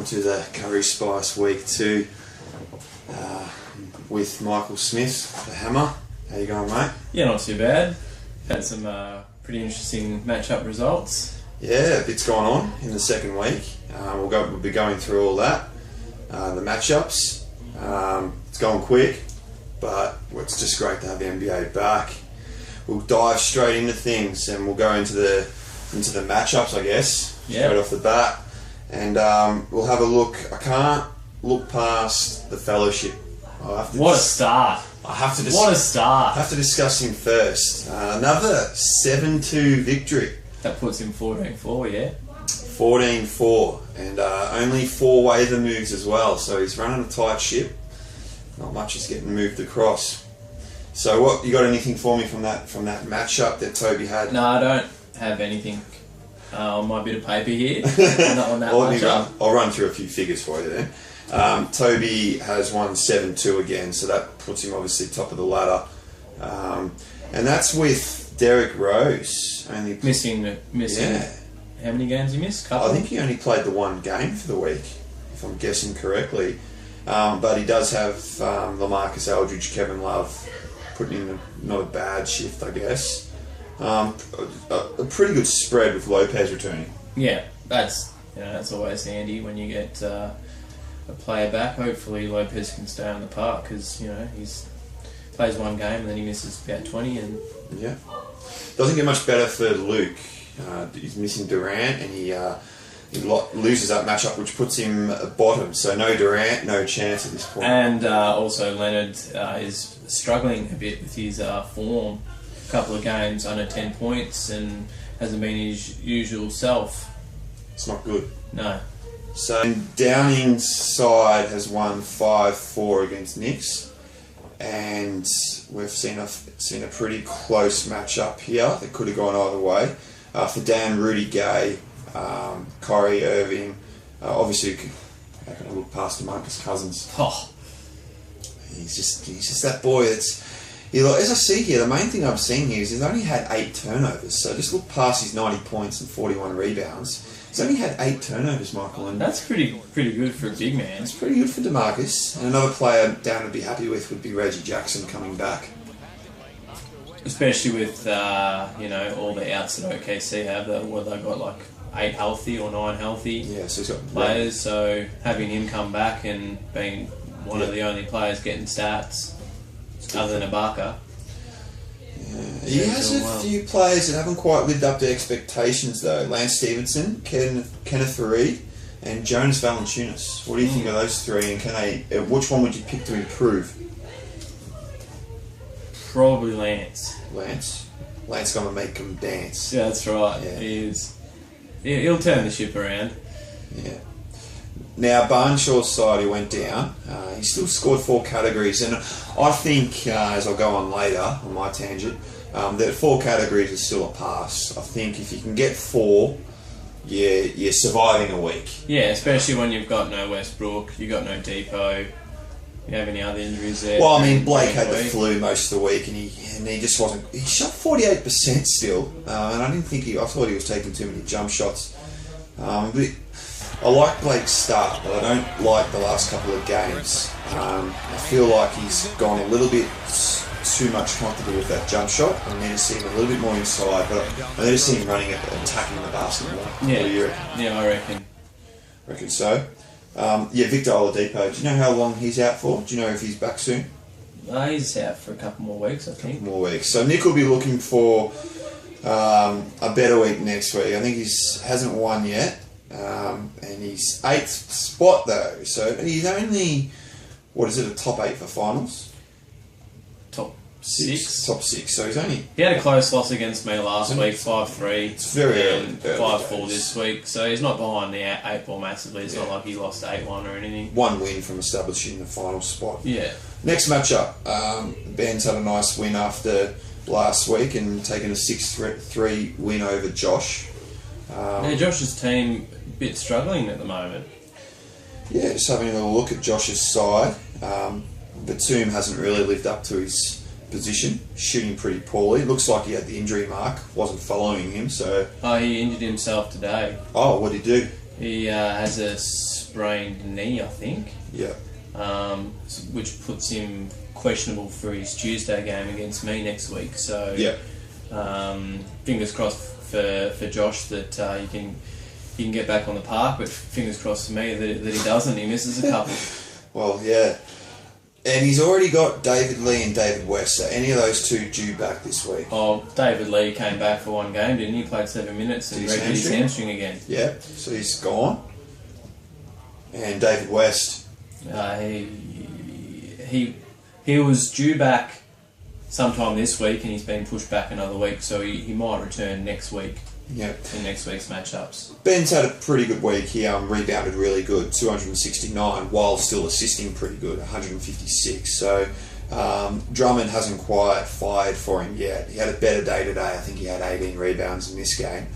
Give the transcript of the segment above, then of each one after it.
to the Curry Spice Week 2 with Michael Smith, the Hammer. How you going, mate? Yeah, not too bad. Had some pretty interesting matchup results. Yeah, a bit's gone on in the second week. We'll be going through all that, the matchups. It's going quick, but it's just great to have the NBA back. We'll dive straight into things, and we'll go into the matchups, I guess, straight off the bat. And we'll have a look. I can't look past the Fellowship. What a start! What a start! I have to discuss him first. Another 7-2 victory. That puts him 14-4, yeah? 14-4, and only 4 waiver moves as well, so he's running a tight ship. Not much is getting moved across. So what, you got anything for me from that matchup that Toby had? No, I don't have anything on my bit of paper here. on that matchup. I'll run through a few figures for you then. Toby has won 7-2 again, so that puts him obviously top of the ladder. And that's with Derrick Rose only missing. Yeah. How many games he missed? Couple? I think he only played the one game for the week, if I'm guessing correctly. But he does have LaMarcus Aldridge, Kevin Love putting in not a bad shift, I guess. A pretty good spread with Lopez returning. Yeah, that's always handy when you get a player back. Hopefully Lopez can stay on the park because he's plays one game and then he misses about 20 and doesn't get much better for Luke. He's missing Durant and he loses that matchup, which puts him bottom. So no Durant, no chance at this point. And also Leonard is struggling a bit with his form. A couple of games under 10 points and hasn't been his usual self. It's not good. No. So Downing's side has won 5-4 against Knicks, and we've seen a pretty close matchup here that could have gone either way. For Dan, Rudy Gay, Kyrie Irving, obviously how can I look past DeMarcus Cousins? Oh. He's just that boy that's. As I see here, the main thing I'm seeing here is he's only had 8 turnovers. So just look past his 90 points and 41 rebounds. He's only had 8 turnovers, Michael. And that's pretty good for a big man. It's pretty good for DeMarcus. And another player down to be happy with would be Reggie Jackson coming back. Especially with all the outs that OKC have. They've got like 8 healthy or 9 healthy so he's got players. So having him come back and being one of the only players getting stats other than Ibaka. Yeah. He has a few players that haven't quite lived up to expectations though. Lance Stevenson, Kenneth Reed, and Jonas Valanciunas. What do you think of those three? And which one would you pick to improve? Probably Lance. Lance gonna make him dance. Yeah, that's right. Yeah. He is. He'll turn the ship around. Yeah. Now, Barnshaw's side, he went down. He still scored 4 categories, and I think, as I'll go on later on my tangent, that 4 categories is still a pass. I think if you can get 4, you're surviving a week. Yeah, especially when you've got no Westbrook, you've got no Depot. You have any other injuries there? Well, I mean, Blake had the flu most of the week, and he just wasn't. He shot 48% still, and I thought he was taking too many jump shots. But I like Blake's start, but I don't like the last couple of games. I feel like he's gone a little bit too much comfortable with that jump shot. I need to see him a little bit more inside, but I need to see him running attacking the basket more. Yeah, what do you reckon? Yeah, I reckon. Reckon so. Victor Oladipo. Do you know how long he's out for? Do you know if he's back soon? He's out for a couple more weeks, I think. More weeks. So Nick will be looking for a better week next week. I think he hasn't won yet. And he's 8th spot though, so he's only a top 8 for finals? Top 6. Top 6. So he's only. He had a close loss against me last week, 5-3. It's very early. 5-4 this week, so he's not behind the 8 ball massively. It's not like he lost 8-1 or anything. 1 win from establishing the final spot. Yeah. Next matchup, Ben's had a nice win after last week and taken a 6-3 win over Josh. Josh's team a bit struggling at the moment. Yeah, just having a look at Josh's side. Batum hasn't really lived up to his position, shooting pretty poorly. Looks like he had the injury mark, wasn't following him, so... Oh, he injured himself today. Oh, what did he do? He has a sprained knee, I think, Yeah. which puts him questionable for his Tuesday game against me next week. So, Yeah. Fingers crossed for Josh that he can get back on the park, but fingers crossed for me that he doesn't. He misses a couple. Well, yeah. And he's already got David Lee and David West. So any of those two due back this week? Oh, David Lee came back for one game, didn't he? Played 7 minutes and Did his hamstring again. Yeah. So he's gone. And David West. He was due back sometime this week, and he's been pushed back another week, so he might return next week. Yeah. In next week's matchups. Ben's had a pretty good week. He rebounded really good, 269, while still assisting pretty good, 156. So Drummond hasn't quite fired for him yet. He had a better day today. I think he had 18 rebounds in this game.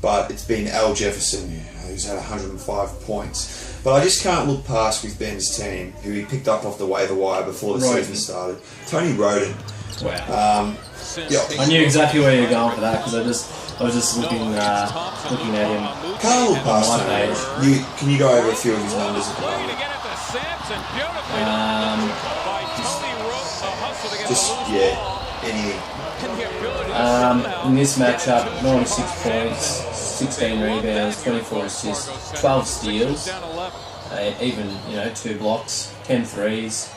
But it's been Al Jefferson who's had 105 points. But I just can't look past with Ben's team, who he picked up off the waiver wire before the season started. Tony Roden. Wow. Yeah. I knew exactly where you were going for that because I was just looking at him. Can't look past on Tony my Roden. Can you go over a few of his numbers at the moment? Anything. In this matchup, 96 points, 16 rebounds, 24 assists, 12 steals, even 2 blocks, 10 threes.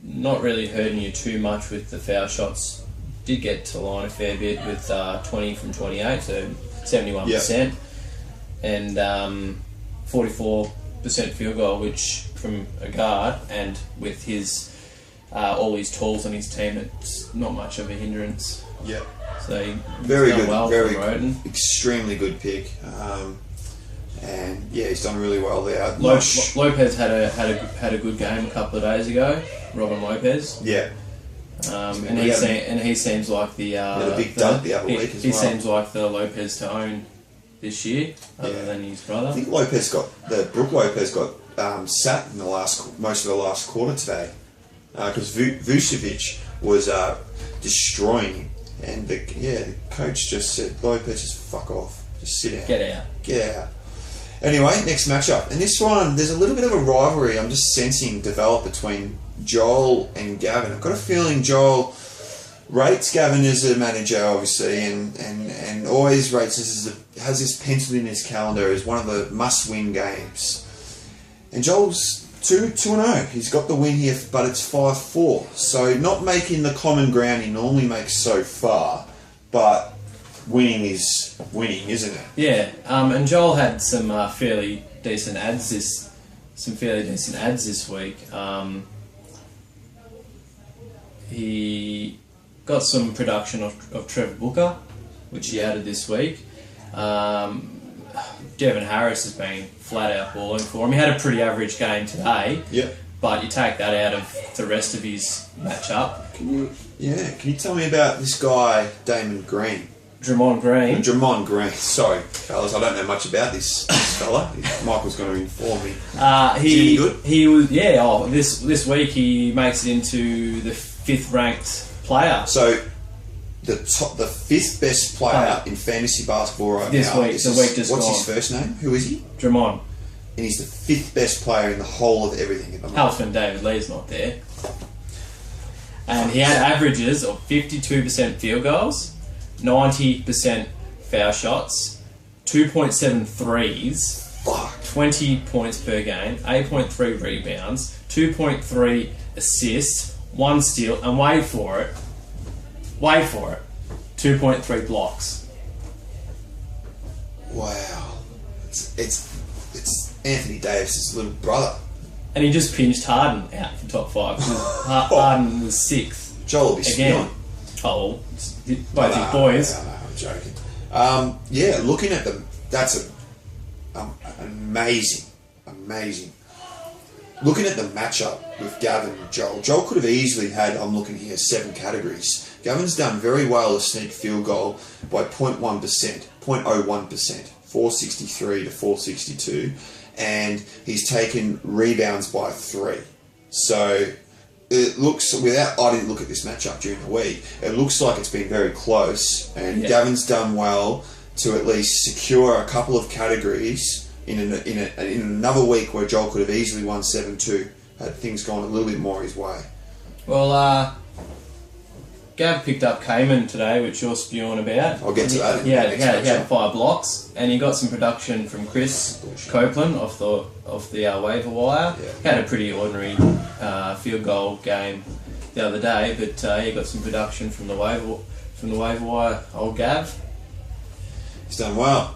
Not really hurting you too much with the foul shots. Did get to line a fair bit with 20 from 28, so 71%, and 44% field goal, which from a guard, and with his all his tools on his team, it's not much of a hindrance. Yeah. So very good, well very Roden. Extremely good pick, and yeah, he's done really well there. Lopez had a good game a couple of days ago. Robin Lopez. Yeah. And he seems like the big dunk the other week as well. He seems like the Lopez to own this year, other than his brother. I think Brook Lopez got sat in most of the last quarter today because Vucevic was destroying him, and the coach just said, Lopez, just fuck off, just sit down, get out. Anyway, next matchup, and this one there's a little bit of a rivalry I'm just sensing develop between Joel and Gavin. I've got a feeling Joel rates Gavin as a manager, obviously, and always rates has this penciled in his calendar as one of the must-win games. And Joel's 2-0. He's got the win here, but it's 5-4. So not making the common ground he normally makes so far, but winning is winning, isn't it? Yeah, and Joel had some fairly decent ads this week. He got some production of Trevor Booker, which he added this week. Devin Harris has been flat out balling for him. He had a pretty average game today. Yeah. But you take that out of the rest of his matchup. Can you tell me about this guy, Draymond Green. Sorry, fellas, I don't know much about this fella. Michael's going to inform me. Is he good? He was, yeah. This week he makes it into the 5th ranked player. So the 5th best player in fantasy basketball right this now. Week, the week just what's gone. His first name? Who is he? Draymond. And he's the 5th best player in the whole of everything at the moment. Alfred David Lee's not there. And he had averages of 52% field goals, 90% foul shots, 2.7 threes, 20 points per game, 8.3 rebounds, 2.3 assists, 1 steal, and wait for it, 2.3 blocks. Wow. It's Anthony Davis' little brother. And he just pinched Harden out for top 5. Harden was 6th. Joel will be spewing. Oh, both his boys. No, I'm joking. Looking at them, that's amazing. Looking at the matchup with Gavin and Joel, Joel could have easily had, I'm looking here, 7 categories. Gavin's done very well to sneak field goal by 0.1%, 0.01%, 463 to 462, and he's taken rebounds by 3. So it looks, I didn't look at this matchup during the week, it looks like it's been very close, and Gavin's done well. to at least secure a couple of categories in another week where Joel could have easily won 7-2 had things gone a little bit more his way. Well, Gav picked up Cayman today, which you're spewing about. I'll get to that. He had 5 blocks, and he got some production from Chris Copeland off the waiver wire. Yeah. He had a pretty ordinary field goal game the other day, but he got some production from the waiver wire. Old Gav. He's done well.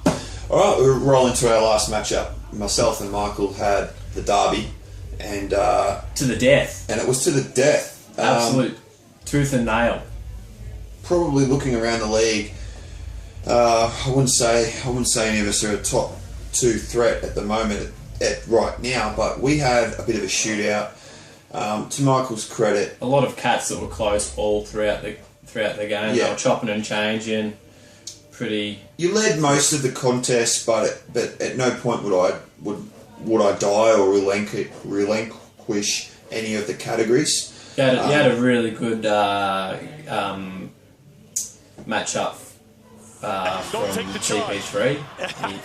All right, we're rolling to our last matchup. Myself and Michael had the derby, and To the death. it was to the death. Absolute tooth and nail. Probably looking around the league, I wouldn't say any of us are a top 2 threat at the moment right now, but we had a bit of a shootout. To Michael's credit, A lot of cats that were close all throughout the game. Yeah. They were chopping and changing. Pretty. you led most of the contest, but at no point would I die or relinquish any of the categories. You had a really good matchup from TP3.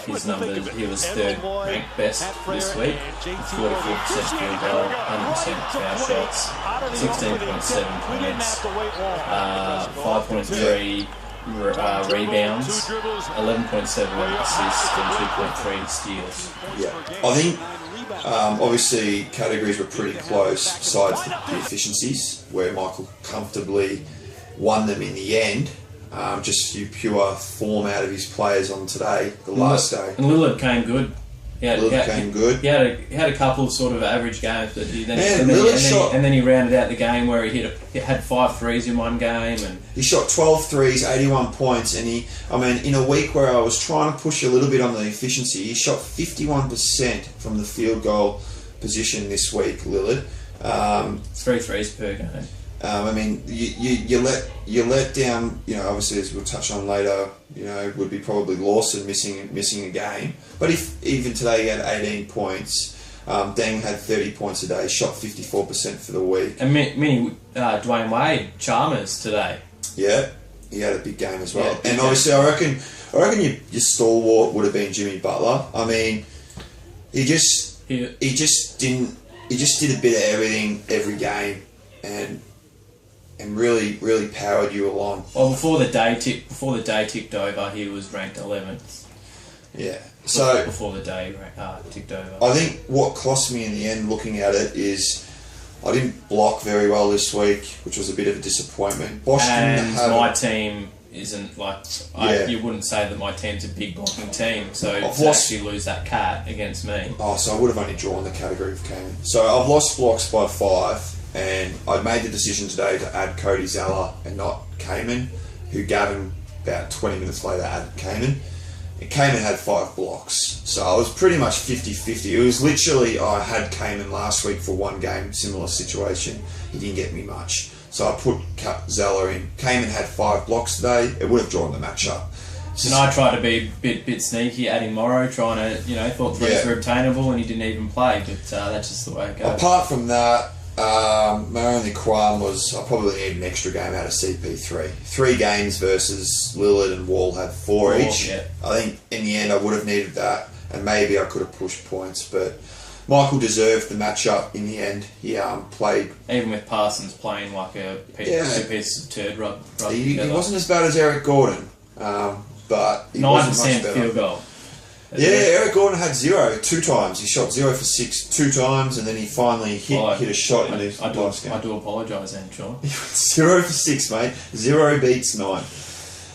His numbers, he was 3rd ranked best this week. 44% field goal, 100% foul shots, 16.7 points, 5.3 rebounds, 11.7 assists, and 2.3 steals. Yeah, I think obviously categories were pretty close besides the efficiencies, where Michael comfortably won them in the end. Just pure form out of his players on today, the last day. And Lillard came good. He had a couple of sort of average games, but then he rounded out the game where he had 5 threes in one game, and he shot 12 threes, 81 points, and in a week where I was trying to push a little bit on the efficiency, he shot 51% from the field goal position this week, Lillard. 3 threes per game. You let down. Obviously, as we'll touch on later, would be probably Lawson missing a game. But if even today he had 18 points, Deng had 30 points a day, shot 54% for the week. And mini Dwayne Wade Chalmers today. Yeah, he had a big game as well. Yeah, and obviously, I reckon your stalwart would have been Jimmy Butler. I mean, he just did a bit of everything every game, and really, really powered you along. Well, before the day ticked over, he was ranked 11th. Yeah. So before the day ticked over, I think what cost me in the end, looking at it, is I didn't block very well this week, which was a bit of a disappointment. Bosch didn't have my team isn't like you wouldn't say that my team's a big blocking team. So to actually lose that cat against me. Oh, so I would have only drawn the category of Cayman. So I've lost blocks by 5. And I made the decision today to add Cody Zeller and not Cayman, who Gavin, about 20 minutes later, added Cayman. And Cayman had 5 blocks. So I was pretty much 50-50. It was literally, I had Cayman last week for 1 game, similar situation. He didn't get me much. So I put Zeller in. Cayman had 5 blocks today. It would have drawn the matchup. And I tried to be a bit sneaky, adding Morrow, trying to, thought threes were obtainable, and he didn't even play. But that's just the way it goes. Apart from that, my only qualm was I probably need an extra game out of CP3. 3 games versus Lillard and Wall had 4 each. Yeah. I think in the end I would have needed that, and maybe I could have pushed points, but Michael deserved the matchup in the end. He played... Even with Parsons playing like two pieces of turd rub he wasn't as bad as Eric Gordon, but he wasn't much better. field goal. Yeah, Eric Gordon had 0 2 times. He shot 0 for 6 2 times, and then he finally hit a shot in his last game. I do apologise then, Sean. 0 for 6, mate. 0 beats 9.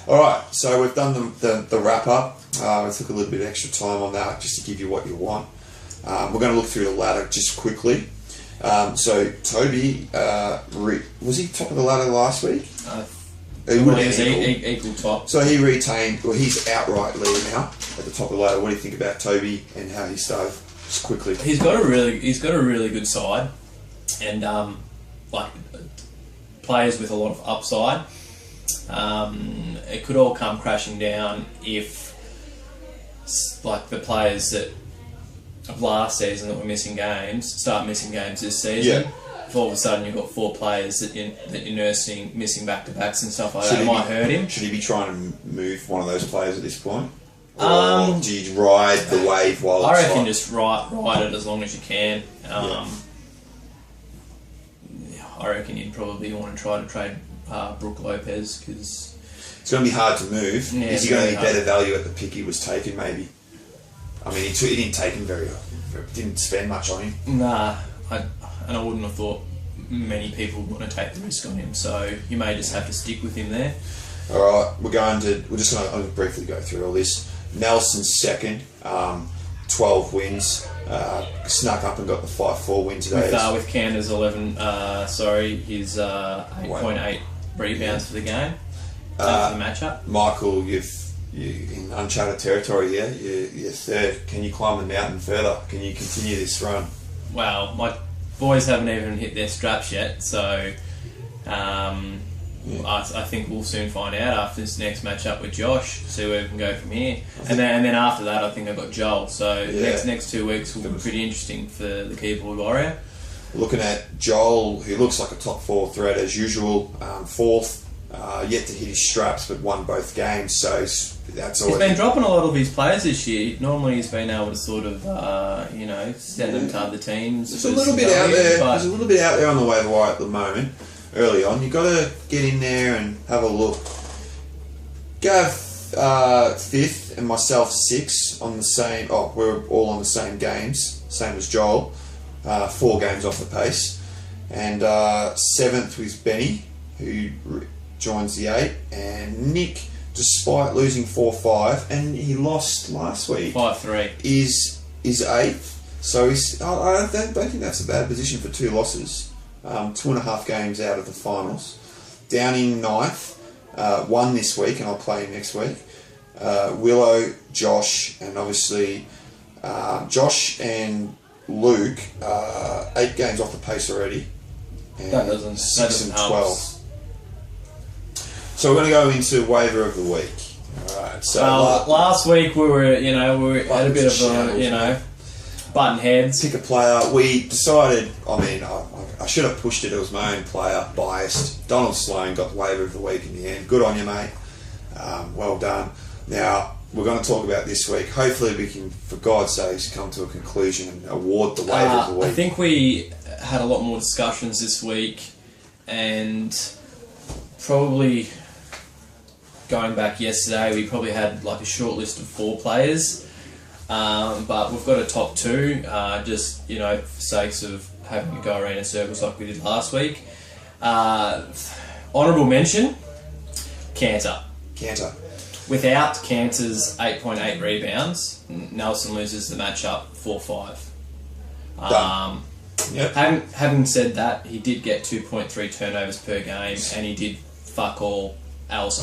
Alright, so we've done the wrap up. We took a little bit of extra time on that just to give you what you want. We're going to look through the ladder just quickly. So Toby, was he top of the ladder last week? He would have been equal top. So he retained, he's outright leader now at the top of the ladder. What do you think about Toby and how he started? Just quickly. He's got a really good side, and players with a lot of upside. It could all come crashing down if the players that of last season that were missing games start missing games this season. Yeah. if all of a sudden you've got 4 players that you're nursing, missing back-to-backs and stuff like that, it might hurt him. Should he be trying to move one of those players at this point? Or do you ride the wave while I it's reckon hot? just ride it as long as you can. I reckon you'd probably want to try to trade Brook Lopez because it's going to be hard to move. Yeah, Is he going to be better value at the pick he was taken? Maybe. I mean, he didn't take him didn't spend much on him. Nah, I wouldn't have thought many people would want to take the risk on him. So you may just have to stick with him there. All right, I'm just going to briefly go through all this. Nelson's second, 12 wins. Snuck up and got the 5-4 win today. With Canda's 11, his 8.8 rebounds for the game. For the matchup. Michael, you're in uncharted territory here. You're third. Can you climb the mountain further? Can you continue this run? Well, my boys haven't even hit their straps yet, so I think we'll soon find out after this next matchup with Josh. See where we can go from here, and then after that, I think I've got Joel. So next 2 weeks will be pretty interesting for the keyboard warrior. Looking at Joel, who looks like a top 4 threat as usual, fourth. Yet to hit his straps, but won both games. So that's all. He's been dropping a lot of his players this year. Normally, he's been able to sort of, send them to other teams. There's a little bit out there. There's a little bit out there on the waiver wire at the moment. Early on, you got to get in there and have a look. Gav 5th and myself 6th on the same. Oh, we're all on the same games, same as Joel. 4 games off the pace, and 7th was Benny, who joins the 8, and Nick, despite losing 4-5, and he lost last week, 5-3, is 8th. So I don't think that's a bad position for 2 losses. 2.5 games out of the finals. Downing 9th, 1 this week, and I'll play him next week. Willow, Josh, and obviously Josh and Luke, 8 games off the pace already. And that doesn't 6 and help. 12. So we're going to go into waiver of the week. All right. So last week we were had a bit of a button heads. Pick a player. We decided. I mean, I should have pushed it. It was my own player, biased. Donald Sloan got the waiver of the week in the end. Good on you, mate. Well done. Now we're going to talk about this week. Hopefully, we can, for God's sakes, come to a conclusion and award the waiver of the week. I think we had a lot more discussions this week, and probably going back yesterday, we probably had like a short list of 4 players, but we've got a top 2, just for sakes of having to go around in circles like we did last week. Honourable mention, Cantor. Without Cantor's 8.8 rebounds, Nelson loses the matchup 4-5. Done. Yep. Having said that, he did get 2.3 turnovers per game, and he did fuck all else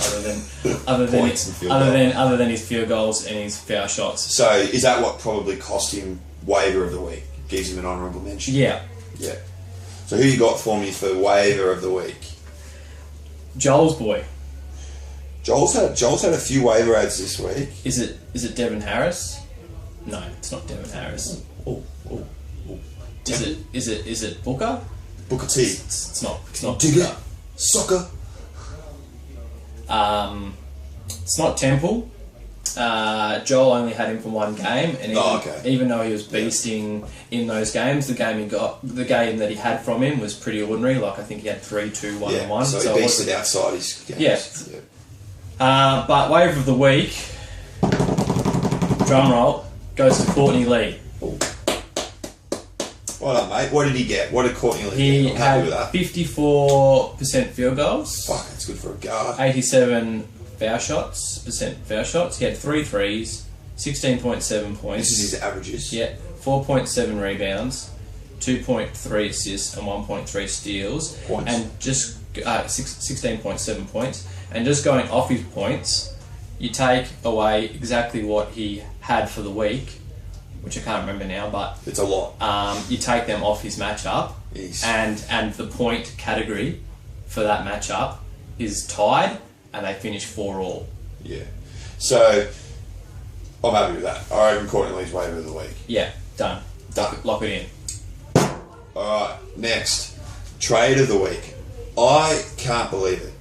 other than his field goals and his foul shots. So is that what probably cost him waiver of the week? Gives him an honourable mention. Yeah. So who you got for me for waiver of the week? Joel's boy. Joel's had a few waiver ads this week. Is it Devin Harris? No, it's not Devin Harris. Is it Booker? Booker T. It's not Digger. Booker. Soccer. It's not Temple. Joel only had him for 1 game, and even though he was beasting in those games, the game that he had from him was pretty ordinary. Like I think he had 3, 2, 1, and 1. So he beasted outside his games. Yeah. But waiver of the week, drum roll, goes to Courtney Lee. Well done, mate. What did he get? What did Courtney Lee He get? I'm happy had with that. 54% field goals. Fuck, that's good for a guard. 87 foul shots. He had 3 threes, 16.7 points. This is his averages. Yeah, 4.7 rebounds, 2.3 assists, and 1.3 steals. Points. And just 16.7 points. And just going off his points, you take away exactly what he had for the week, which I can't remember now, but it's a lot. You take them off his matchup, and the point category for that matchup is tied, and they finish 4-all. Yeah. So I'm happy with that. I reckon Courtney Lee's waiver of the week. Yeah, done. Lock it in. All right. Next, trade of the week. I can't believe it.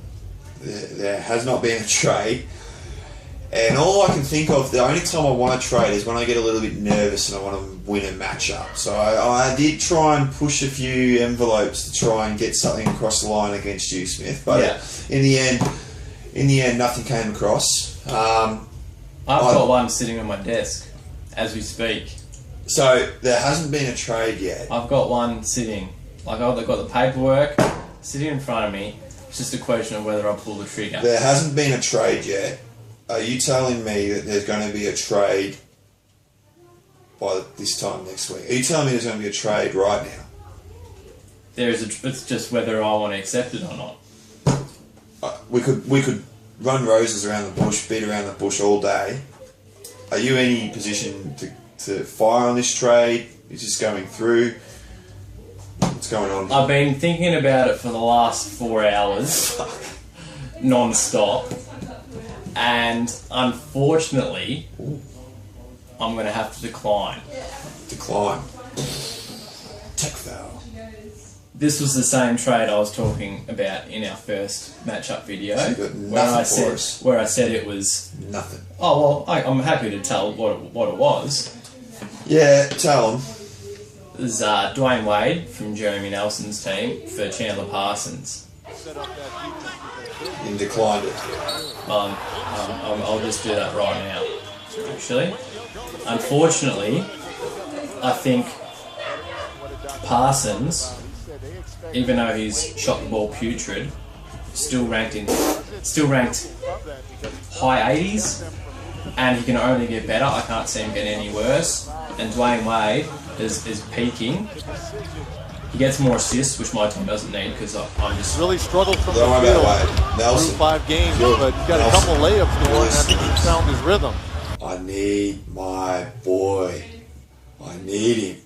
There has not been a trade. And all I can think of, the only time I want to trade is when I get a little bit nervous and I want to win a matchup. So I did try and push a few envelopes to try and get something across the line against you, Smith. But in the end, nothing came across. I've got one sitting on my desk as we speak. So there hasn't been a trade yet. I've got one sitting. Like I've got the paperwork sitting in front of me. It's just a question of whether I pull the trigger. There hasn't been a trade yet. Are you telling me that there's going to be a trade by this time next week? Are you telling me there's going to be a trade right now? It's just whether I want to accept it or not. We could run roses around the bush, beat around the bush all day. Are you in any position to fire on this trade? Is this going through? What's going on? I've been thinking about it for the last 4 hours, non-stop, and unfortunately, I'm going to have to decline. Decline. Tech foul. This was the same trade I was talking about in our first matchup video, where I said it was nothing. Oh well, I'm happy to tell what it was. Yeah, tell them. This is Dwayne Wade from Jeremy Nelson's team for Chandler Parsons. You declined it. I'll just do that right now. Actually, unfortunately, I think Parsons, even though he's shot the ball putrid, still ranked high 80s, and he can only get better. I can't see him getting any worse. And Dwayne Wade is peaking. He gets more assists, which my team doesn't need because I'm just really struggled from the field through 5 games, but he's got a couple layups going after he found his rhythm. I need my boy. I need him.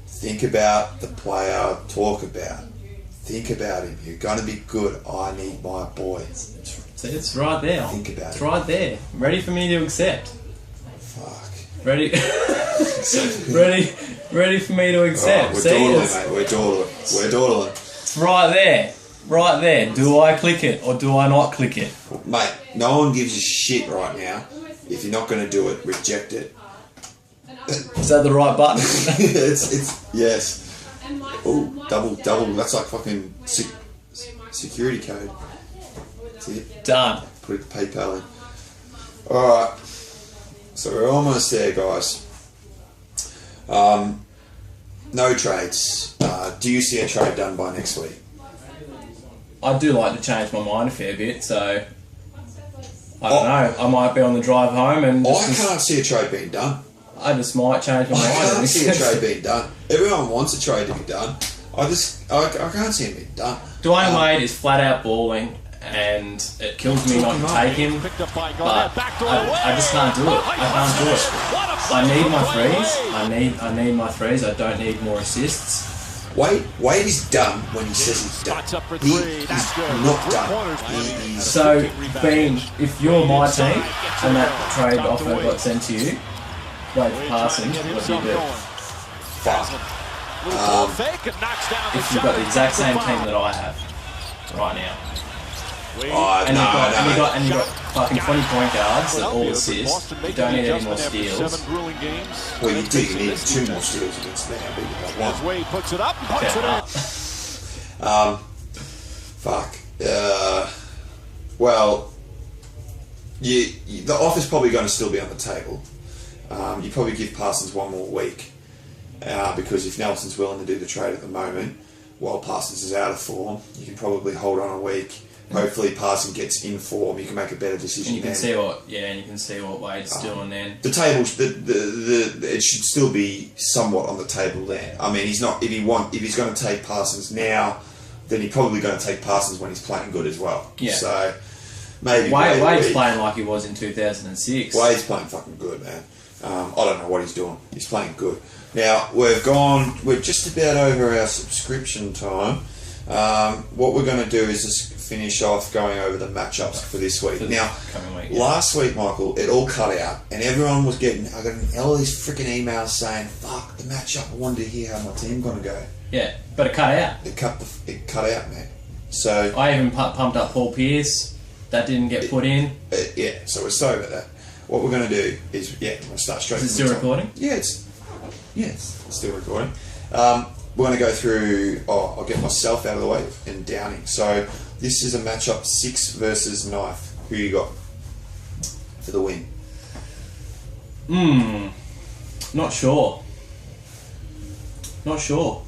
Think about the player I talk about. Think about him. You're going to be good. I need my boy. It's right there. Think about it. It's right there. Ready for me to accept. Fuck. Ready? ready for me to accept. Right, we're dawdling, mate. We're dawdling. It's right there. Right there. Do I click it or do I not click it? Mate, no one gives a shit right now. If you're not going to do it, reject it. Is that the right button? it's yes. Oh, double. That's like fucking security code. That's it. Done. Put it to PayPal in. Alright. So we're almost there, guys. No trades. Do you see a trade done by next week? I do like to change my mind a fair bit, so I don't know. I might be on the drive home and I can't see a trade being done. I just might change my mind. I can't see a trade being done. Everyone wants a trade to be done. I can't see it being done. Dwayne Wade is flat out balling, and it kills me not to take him. But I just can't do it. I can't do it. I need my threes. I need my threes. I don't need more assists. Wade is done when he says he's done. He is not done. He is. So, if you're my team and that trade offer got sent to you, Wade Parsons, what do you do? Fuck. If you've got the exact same team that I have right now. And you got fucking 20 point guards that all assist. You don't need any more steals. Well, you do. You need 2 more steals against them. But you got 1. Wade puts it up. Puts it in. Fuck. Well, the offer's probably going to still be on the table. You probably give Parsons 1 more week because if Nelson's willing to do the trade at the moment, while Parsons is out of form, you can probably hold on a week. Hopefully, Parsons gets in form. You can make a better decision. And you can see what Wade's doing then. The tables, it should still be somewhat on the table then. I mean, he's not. If he's going to take Parsons now, then he's probably going to take Parsons when he's playing good as well. Yeah. So maybe Wade's playing like he was in 2006. Wade's playing fucking good, man. I don't know what he's doing. He's playing good. Now we're just about over our subscription time. What we're going to do is just finish off going over the matchups for this week. Last week, Michael, it all cut out, and everyone was I got all these freaking emails saying, "Fuck the matchup! I wanted to hear how my team going to go." Yeah. But it cut out. It cut out, man. So I even pumped up Paul Pierce. That didn't get put in. yeah. So we're sorry about that. What we're going to do is we're going to start straight. Is it still recording? Yeah, it's still recording. We're going to go through. I'll get myself out of the way and Downing. So this is a matchup 6 versus knife. Who you got for the win? Not sure. Not sure.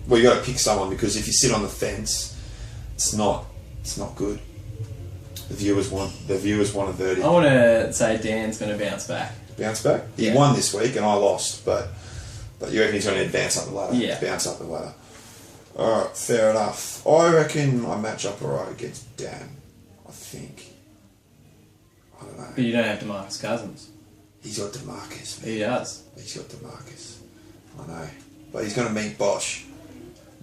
Well, you got to pick someone because if you sit on the fence, it's not good. The viewers want a verdict. I want to say Dan's going to bounce back. Bounce back. He won this week and I lost, but you reckon he's going to advance up the ladder? Yeah. Bounce up the ladder. All right, fair enough. I reckon I match up alright against Dan. I think. I don't know. But you don't have DeMarcus Cousins. He's got DeMarcus. Man. He does. He's got DeMarcus. I know, but he's going to meet Bosch,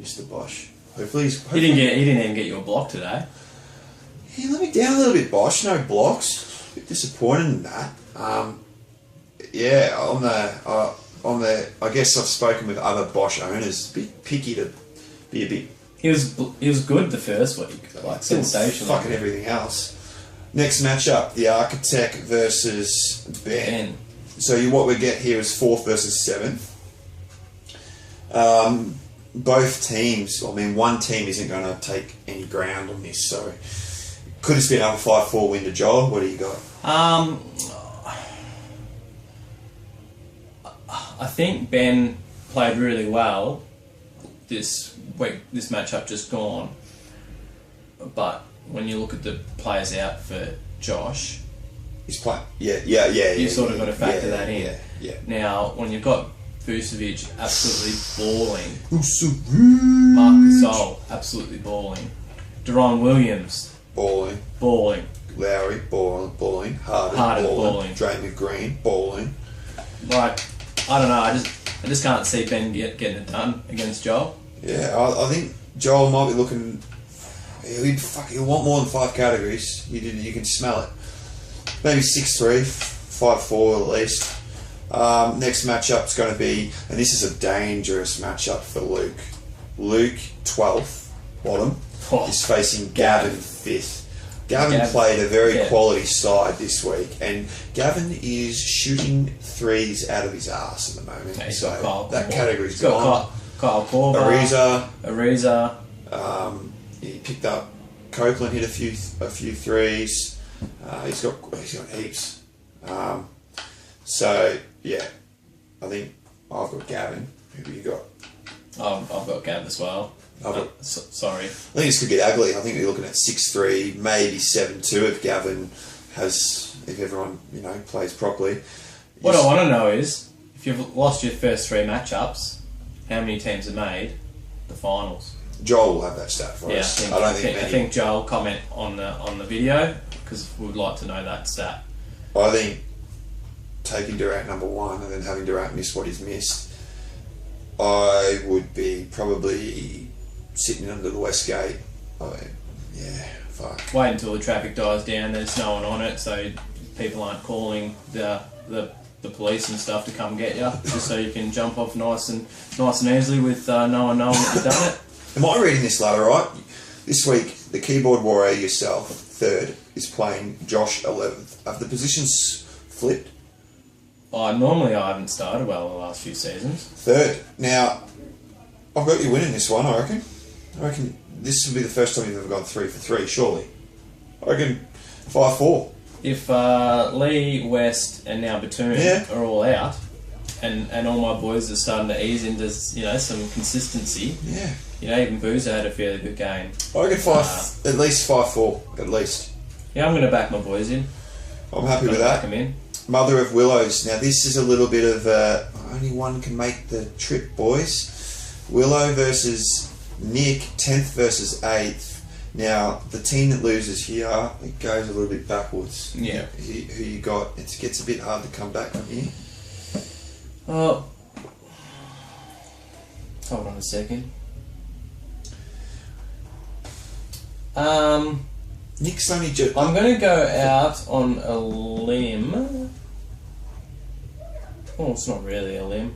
Mr. Bosch. Hopefully, He didn't even get you a block today. He let me down a little bit, Bosch. No blocks. A bit disappointed in that. On the. I guess I've spoken with other Bosch owners. A bit picky to be a bit. He was good the first week, like sensational. Fucking everything else. Next matchup, the Architect versus Ben. So what we get here is 4th versus 7th. Both teams. I mean, one team isn't going to take any ground on this, so could this be another 5-4 win to Joel? What do you got? I think Ben played really well this week. This matchup just gone, but when you look at the players out for Josh, He's playing. Yeah. You sort of got to factor that in. Yeah. Now, when you've got Vucevic absolutely balling, Vucevic. Marc Gasol absolutely balling, Deron Williams Balling. balling, Balling. Harden balling. Draymond Green balling. like I don't know. I just can't see Ben getting it done against Joel. Yeah, I think Joel might be looking. He'll want more than 5 categories. You can smell it. Maybe 6-3, 5-4 at least. Next matchup's going to be, and this is a dangerous matchup for Luke. Luke 12th, bottom, is facing Gavin 5th. Gavin played a very quality side this week, and Gavin is shooting threes out of his ass at the moment. Yeah, so that category's got gone. Kyle Korver, Ariza. He picked up Copeland, hit a few threes. He's got heaps. So yeah, I think I've got Gavin. Who do you got? I've got Gav as well. Sorry. I think this could get ugly. I think you're looking at 6-3, maybe 7-2 if Gavin if everyone plays properly. What I want to know is, if you've lost your first 3 matchups, how many teams have made the finals? Joel will have that stat for us. I think Joel comment on the video because we would like to know that stat. I think taking Durant number 1 and then having Durant miss what he's missed, I would be probably sitting under the West Gate. Fuck. Wait until the traffic dies down. There's no one on it, so people aren't calling the police and stuff to come get you, just so you can jump off nice and easily with no one knowing that you've done it. Am I reading this ladder right? This week, the keyboard warrior yourself, 3rd, is playing Josh 11th. Have the positions flipped? Normally I haven't started well the last few seasons. 3rd. Now, I've got you winning this one, I reckon. I reckon this will be the first time you've ever gone 3 for 3, surely. I reckon 5-4. If Lee, West and now Batum are all out, and all my boys are starting to ease into some consistency. Yeah. Even Boozer had a fairly good game. I reckon at least 5-4, at least. Yeah, I'm going to back my boys in. I'm happy with that. Back them in. Mother of Willows. Now this is a little bit of only one can make the trip, boys. Willow versus Nick, 10th versus 8th. Now the team that loses here, it goes a little bit backwards. Yeah. Who you got? It gets a bit hard to come back from here. Oh, hold on a second. Nick's only I'm going to go out on a limb. Oh, it's not really a limb.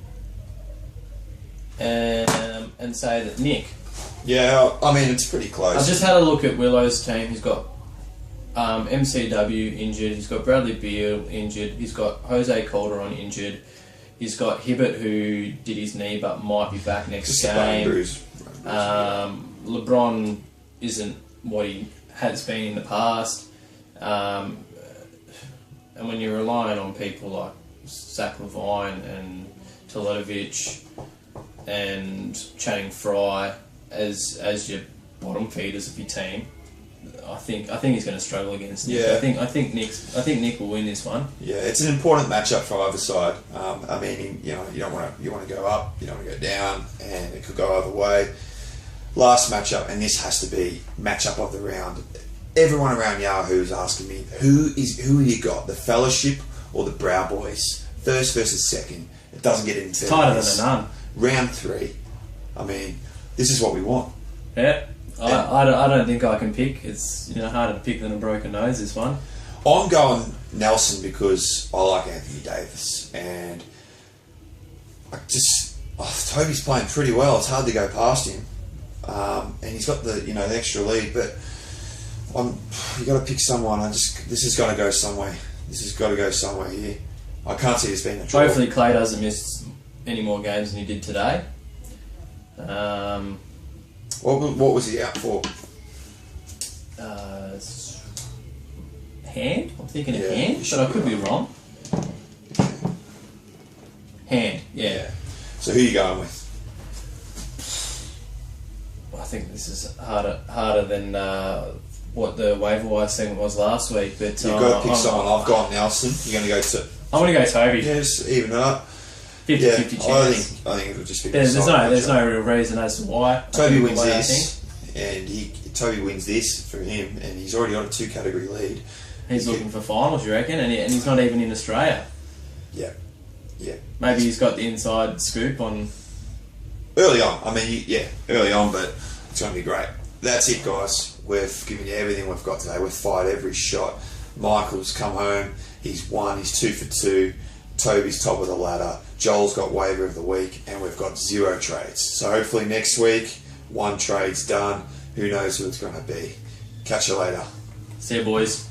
and say that Nick. Yeah, I mean, it's pretty close. I've just had a look at Willow's team. He's got MCW injured. He's got Bradley Beal injured. He's got Jose Calderon injured. He's got Hibbert, who did his knee but might be back next Just a game. bone bruise. LeBron isn't what he has been in the past. And when you're relying on people like Zach Levine and Teletovic and Channing Frye as your bottom feeders of your team, I think he's going to struggle against Nick. Yeah. I think Nick will win this one. Yeah, it's an important matchup for either side. I mean, you want to go up, you don't want to go down, and it could go either way. Last matchup, and this has to be matchup of the round. Everyone around Yahoo is asking me who you got, the Fellowship or the Brow Boys, first versus second. It doesn't get any better. Tighter than a nun. Round 3. I mean, this is what we want. Yeah. I don't think I can pick. It's harder to pick than a broken nose, this one. I'm going Nelson because I like Anthony Davis, and Toby's playing pretty well. It's hard to go past him, and he's got the the extra lead. But you got to pick someone. This has got to go somewhere. This has got to go somewhere here. I can't see this being a draw. Hopefully, Clay doesn't miss any more games than he did today. What was he out for? Hand? I'm thinking of Yeah, hand, you but should I be could be right. wrong. Hand, yeah. So who are you going with? I think this is harder than what the waiver wire segment was last week. But You've got to pick someone. I've gone Nelson. You're going to go to. I'm going to go Toby. Yeah, just even it up. 50-50 chance. I think it would just be. There's no real reason as to why. Toby wins this, and Toby wins this for him, and he's already on a 2-category lead. He's looking for finals, you reckon? And he's not even in Australia. Yeah. Maybe he's got the inside scoop on. Early on, early on, but it's going to be great. That's it, guys. We've given you everything we've got today. We've fired every shot. Michael's come home. He's won. He's 2 for 2. Toby's top of the ladder. Joel's got waiver of the week, and we've got 0 trades. So hopefully next week, 1 trade's done. Who knows who it's going to be. Catch you later. See you, boys.